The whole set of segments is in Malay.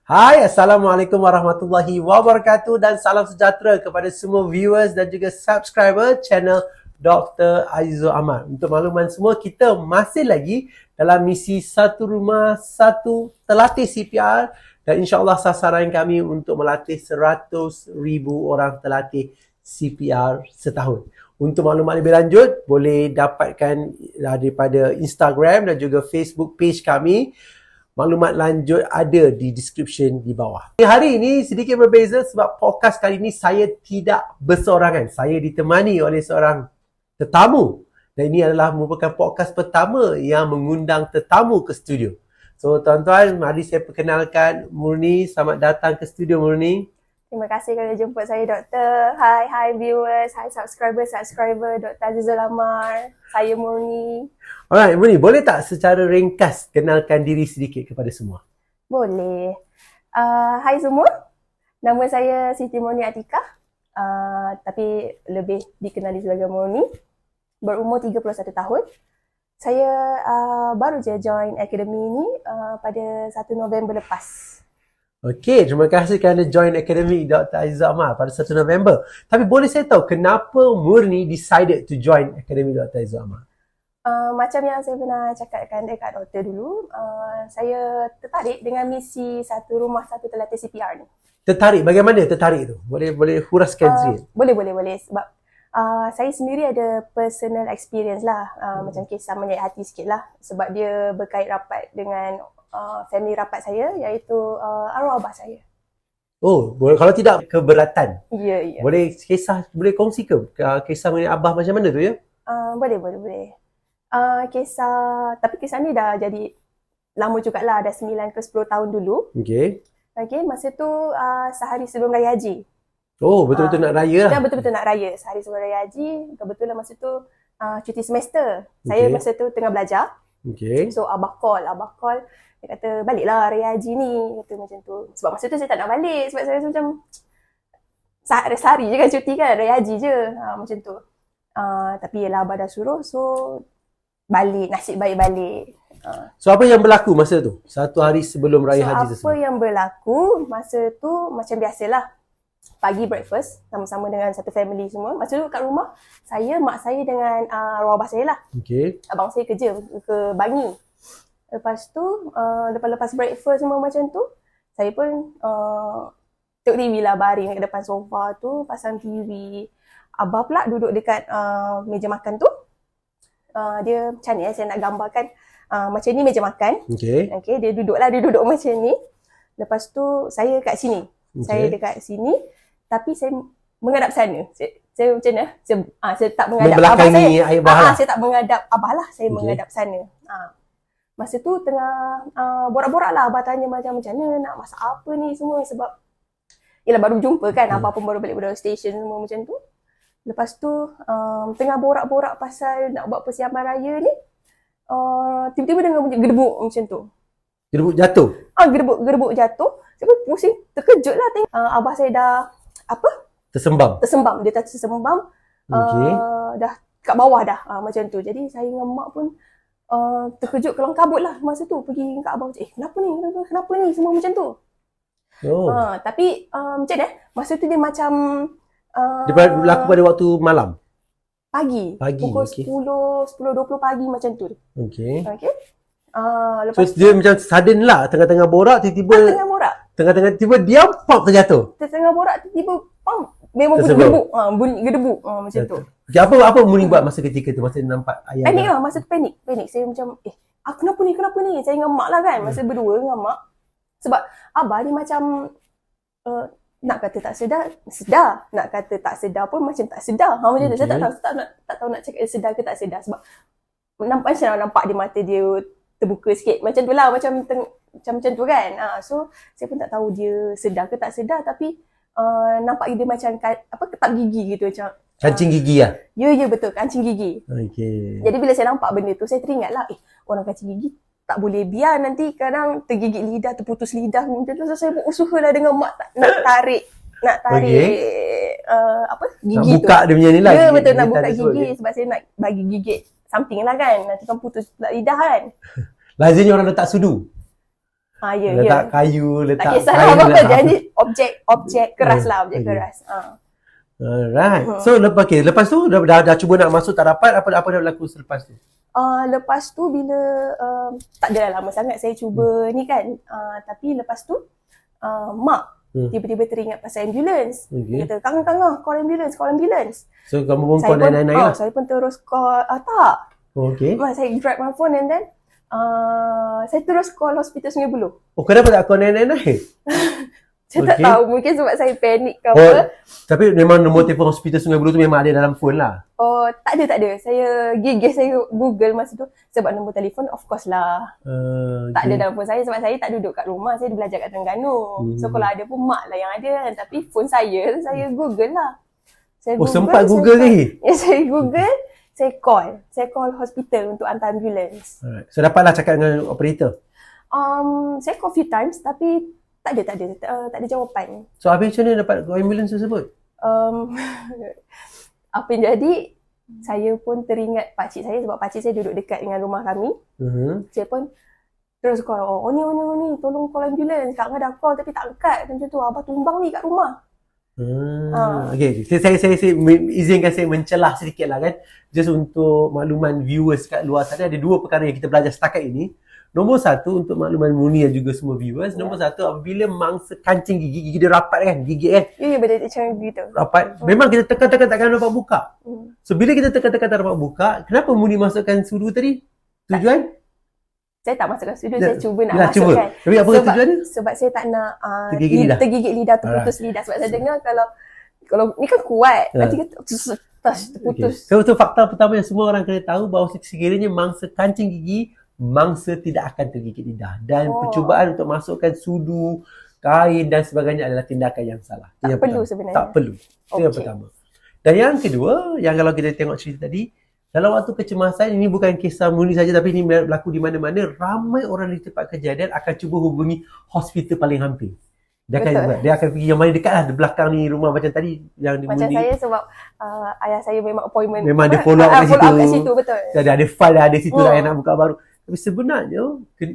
Hai, Assalamualaikum warahmatullahi wabarakatuh dan salam sejahtera kepada semua viewers dan juga subscriber channel Dr. Azizul Ahmad. Untuk makluman semua, kita masih lagi dalam misi satu rumah, satu terlatih CPR dan insyaAllah sasaran kami untuk melatih 100,000 orang terlatih CPR setahun. Untuk maklumat lebih lanjut, boleh dapatkan daripada Instagram dan juga Facebook page kami. Maklumat lanjut ada di description di bawah. Hari ini sedikit berbeza sebab podcast kali ini saya tidak bersorangan. Saya ditemani oleh seorang tetamu. Dan ini adalah merupakan podcast pertama yang mengundang tetamu ke studio. So tuan-tuan, mari saya perkenalkan Murni. Selamat datang ke studio Murni. Terima kasih kerana jemput saya, Doktor. Hai viewers, hai subscriber Dr. Azizul Ahmad. Saya Murni. Alright, Murni, boleh tak secara ringkas kenalkan diri sedikit kepada semua? Boleh. Hai semua. Nama saya Siti Murni Atikah. Tapi lebih dikenali sebagai Murni. Berumur 31 tahun. Saya baru je join akademi ini pada 1 November lepas. Okey, terima kasih kerana join Akademi Dr. Azizul Ahmad pada 1 November. Tapi boleh saya tahu kenapa Murni decided to join Akademi Dr. Azizul Ahmad? Macam yang saya pernah cakapkan dekat doktor dulu, saya tertarik dengan misi satu rumah satu terlatih CPR ni. Tertarik? Bagaimana tertarik tu? Boleh huraskan sikit? Boleh. Sebab saya sendiri ada personal experience lah. Macam kisah menyayat hati sikit lah. Sebab dia berkait rapat dengan family rapat saya, iaitu arwah abah saya. Oh, boleh, kalau tidak keberatan. Ya. Boleh kongsi ke kisah mengenai abah macam mana tu ya? Boleh. Tapi kisah ni dah jadi lama jugalah, dah 9 ke 10 tahun dulu. Okey, masa tu sehari sebelum Raya Haji. Oh, betul-betul nak raya lah. Betul-betul nak raya. Sehari sebelum Raya Haji, kebetulan masa tu cuti semester. Saya masa tu tengah belajar. So abah call. Dia kata, baliklah Raya Haji ni. Kata macam tu. Sebab masa tu saya tak nak balik. Sebab saya rasa macam sehari je kan cuti kan. Raya Haji je. Macam tu. Tapi yelah abah dah suruh. So balik. Nasib baik balik. So apa yang berlaku masa tu? Satu hari sebelum Raya Haji tersebut. Apa yang berlaku masa tu macam biasalah. Pagi breakfast. Sama-sama dengan satu family semua. Masa tu kat rumah. Mak saya dengan arwah abah saya lah. Abang saya kerja ke Bangi. Lepas tu, lepas breakfast semua macam tu, saya pun tengok TV lah, baring kat depan sofa tu, pasang TV. Abah pula duduk dekat meja makan tu. Dia macam ni saya nak gambarkan. Macam ni meja makan. Dia duduk macam ni. Lepas tu, saya kat sini. Saya dekat sini, tapi saya menghadap sana. Saya macam mana? Saya tak menghadap abah saya. Saya tak menghadap abah lah, saya menghadap sana. Masa tu tengah borak-borak lah. Abah tanya macam mana nak masak apa ni semua. Sebab yelah baru jumpa kan. Abah pun baru balik dari station semua macam tu. Lepas tu tengah borak-borak pasal nak buat persiapan raya ni. Tiba-tiba dengar bunyi gedebuk macam tu. Gedebuk jatuh? Gedebuk jatuh. Saya pun pusing, terkejut lah tengok. Abah saya dah Tersembam. Dia dah tersembam. Dah kat bawah dah. Macam tu. Jadi saya dengan mak pun terkejut kelang kabut lah masa tu. Pergi kat abang macam, kenapa ni semua macam tu. Tapi macam mana masa tu dia macam dia berlaku pada waktu malam? Pagi. Pukul 10-20 pagi macam tu. Lepas so dia macam sudden lah. Tengah-tengah borak tiba-tiba tiba-tiba diam, pop terjatuh. Tengah borak tiba-tiba pam, memang bunyi gedebuk macam tu. Apa Murni buat masa ketika tu, masa nampak ayah? Panik lah, masa tu panik. Saya macam, kenapa ni? Saya dengan mak lah kan, masa berdua dengan mak. Sebab abah ni macam, nak kata tak sedar. Nak kata tak sedar pun macam tak sedar. Macam tu, saya tak tahu nak cakap sedar ke tak sedar. Sebab nampak di mata dia terbuka sikit. Macam tu lah, macam tu kan. So, saya pun tak tahu dia sedar ke tak sedar. Tapi, nampak dia macam ketap gigi gitu macam. Kancing gigi lah? Ya, betul. Kancing gigi. Jadi bila saya nampak benda tu, saya teringat lah, orang kancing gigi tak boleh biar nanti kadang tergigit lidah, terputus lidah macam tu. So, saya berusaha lah dengan mak nak tarik gigi tu. Nak buka dia punya ni lah. Ya, betul. Nak buka gigi sebab saya nak bagi gigit something lah kan. Nanti kan putus pula lidah kan. Lazimnya orang letak sudu. Ya, Letak kayu, Tak letak kisahlah apa-apa. Jadi objek keras lah, objek Okay. keras. Alright. So lepas tu dah cuba nak masuk tak dapat, apa dah berlaku selepas tu? Lepas tu bila tak adalah lama sangat saya cuba ni kan. Tapi lepas tu mak tiba-tiba teringat pasal ambulans. Okay. Dia kata, Kang, call ambulans. So kamu pun call Saya 999 lah. saya pun terus call, tak. Okay. Saya grab my phone and then saya terus call hospital Sungai Buloh. Oh, kenapa tak call 999? Saya tak Okay. tahu, mungkin sebab saya panik ke Oh, apa. tapi memang nombor telefon hospital Sungai Buloh tu memang ada dalam phone lah. Oh, tak ada. Saya gigih, saya Google masa tu. Sebab nombor telefon, of course lah. Tak ada dalam phone saya sebab saya tak duduk kat rumah. Saya belajar kat Terengganu. So, kalau ada pun mak lah yang ada kan. Tapi phone saya Google lah. Saya Oh, sempat Google ni? Ya, saya Google, saya call hospital untuk hantar ambulans. Alright. So dapatlah cakap dengan operator. Saya call few times tapi tak ada jawapan. So habis macam mana dapat ambulans tersebut? Apa yang jadi, saya pun teringat pakcik saya sebab pakcik saya duduk dekat dengan rumah kami. Saya pun terus call, ni, tolong call ambulans. Kak Ngah dah call tapi tak angkat. Macam tu, abah tumbang ni kat rumah. Okay, saya izinkan saya mencelah sedikit lah kan. Just untuk makluman viewers kat luar sana, ada dua perkara yang kita belajar setakat ini. Nombor satu, untuk makluman Muni dan juga semua viewers, nombor satu, apabila mangsa kancing gigi dia rapat kan, gigi kan, Ya, betul macam gitu. rapat, memang kita tekan takkan dapat buka. So bila kita tekan tak dapat buka, kenapa Muni masukkan sudu tadi? Tujuan? Saya tak masukkan studio, saya cuba nak Yalah, cuba. masukkan. Tapi apa tujuan dia? Sebab saya tak nak Tergigit lidah. terputus lidah. Sebab saya dengar kalau ni kan kuat, nanti kata terputus. Okay. So fakta pertama yang semua orang kena tahu, bahawa sekiranya mangsa kancing gigi, mangsa tidak akan tergigit lidah. Dan percubaan untuk masukkan sudu, kain dan sebagainya adalah tindakan yang salah. Tak yang perlu pertama. sebenarnya. Tak perlu. Itu yang pertama. Dan yang kedua, yang kalau kita tengok cerita tadi, dalam waktu kecemasan, ini bukan kisah Muni saja tapi ini berlaku di mana-mana, ramai orang di tempat kejadian akan cuba hubungi hospital paling hampir. Dia akan pergi yang mana dekat lah, di belakang ni rumah macam tadi yang di Macam Muni. saya sebab ayah saya memang appointment. Memang dia follow up kat situ. Follow up kat situ, betul. Ada file dah ada situ lah yang nak buka baru. Tapi sebenarnya,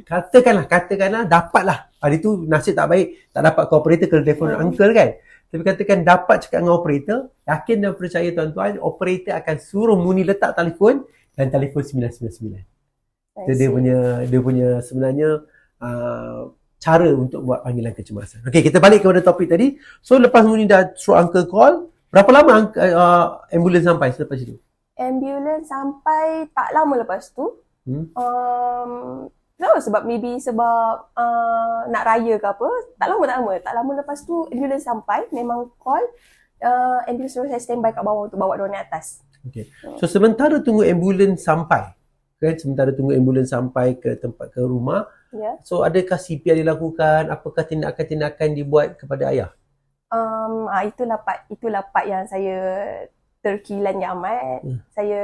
katakanlah dapatlah. Hari tu nasib tak baik, tak dapat operator kena telefon uncle kan. Tapi katakan dapat cakap dengan operator, yakin dan percaya tuan-tuan, operator akan suruh Muni letak telefon dan telefon 999. Itu dia punya sebenarnya cara untuk buat panggilan kecemasan. Okey, kita balik kepada topik tadi. So lepas Muni dah suruh uncle call, berapa lama ambulans sampai selepas itu? Ambulans sampai tak lama lepas tu. No, sebab nak raya ke apa, tak lama lepas tu ambulans sampai, memang call, ambulans suruh saya standby kat bawah untuk bawa dia naik atas. Okay. So sementara tunggu ambulans sampai ke tempat, ke rumah, so adakah CPR dilakukan, apakah tindakan-tindakan dibuat kepada ayah? Itulah part yang saya terkilannya amat. Saya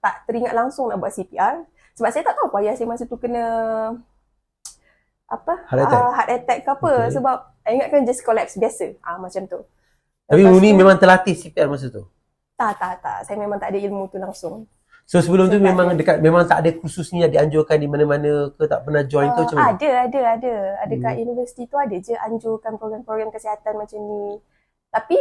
tak teringat langsung nak buat CPR. Sebab saya tak tahu apa ayah saya masa tu kena heart attack ke apa. Okay. Sebab saya ingatkan just collapse biasa. Macam tu. Tapi Muni memang terlatih CPR masa tu? Tak. Saya memang tak ada ilmu tu langsung. So sebelum tu memang tak ada khususnya dianjurkan di mana-mana ke, tak pernah join ke macam mana? Ada kat universiti tu ada je anjurkan program-program kesihatan macam ni. Tapi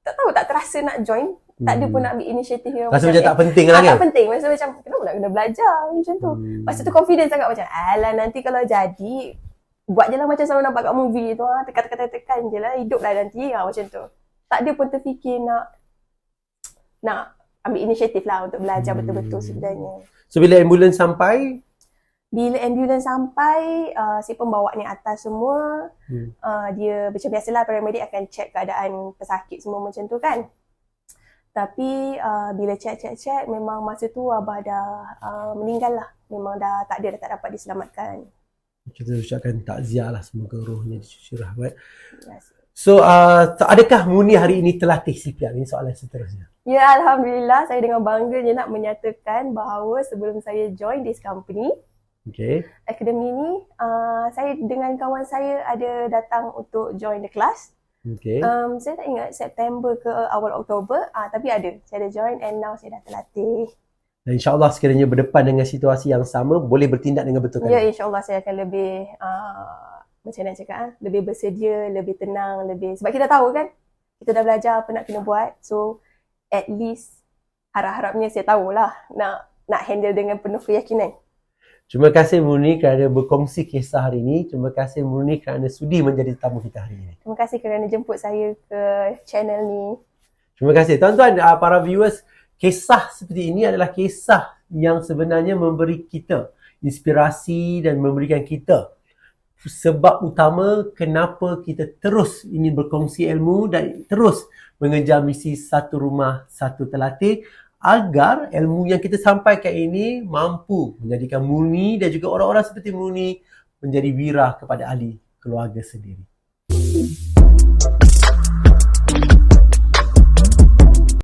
tak tahu, tak terasa nak join. Tak ada pun nak ambil inisiatif yang rasa macam tak penting lah kan? Tak penting. Rasa macam kenapa nak kena belajar macam tu. Lepas tu confidence sangat macam alah nanti kalau jadi buat je lah macam selalu nampak kat movie tu. Tekan je lah, hidup lah nanti macam tu. Tak ada pun terfikir nak ambil inisiatif lah untuk belajar betul-betul sebenarnya. So bila ambulans sampai, saya pun bawa ni atas semua. Dia macam biasalah paramedic akan check keadaan pesakit semua macam tu kan. Tapi bila check memang masa tu abah dah meninggal lah. Memang dah tak dapat diselamatkan. Kita ucapkan takziah lah, semoga rohnya dicuci rahmat. So adakah Muni hari ini terlatih CPR? Ini soalan seterusnya. Ya, Alhamdulillah, saya dengan bangganya nak menyatakan bahawa sebelum saya join this company, akademi ni, saya dengan kawan saya ada datang untuk join the class. Saya tak ingat September ke awal Oktober, tapi saya ada join and now saya dah terlatih. Dan insyaAllah sekiranya berdepan dengan situasi yang sama, boleh bertindak dengan betul kan? Ya, insyaAllah saya akan lebih, macam mana cakap, lebih bersedia, lebih tenang, lebih... Sebab kita tahu kan, kita dah belajar apa nak kena buat. So, at least harap-harapnya saya tahulah nak handle dengan penuh keyakinan. Terima kasih Murni kerana berkongsi kisah hari ini. Terima kasih Murni kerana sudi menjadi tamu kita hari ini. Terima kasih kerana jemput saya ke channel ni. Terima kasih. Tuan-tuan, para viewers, kisah seperti ini adalah kisah yang sebenarnya memberi kita inspirasi dan memberikan kita sebab utama kenapa kita terus ingin berkongsi ilmu dan terus mengejar misi satu rumah, satu telatih, agar ilmu yang kita sampaikan ini mampu menjadikan Murni dan juga orang-orang seperti Murni menjadi wira kepada ahli keluarga sendiri.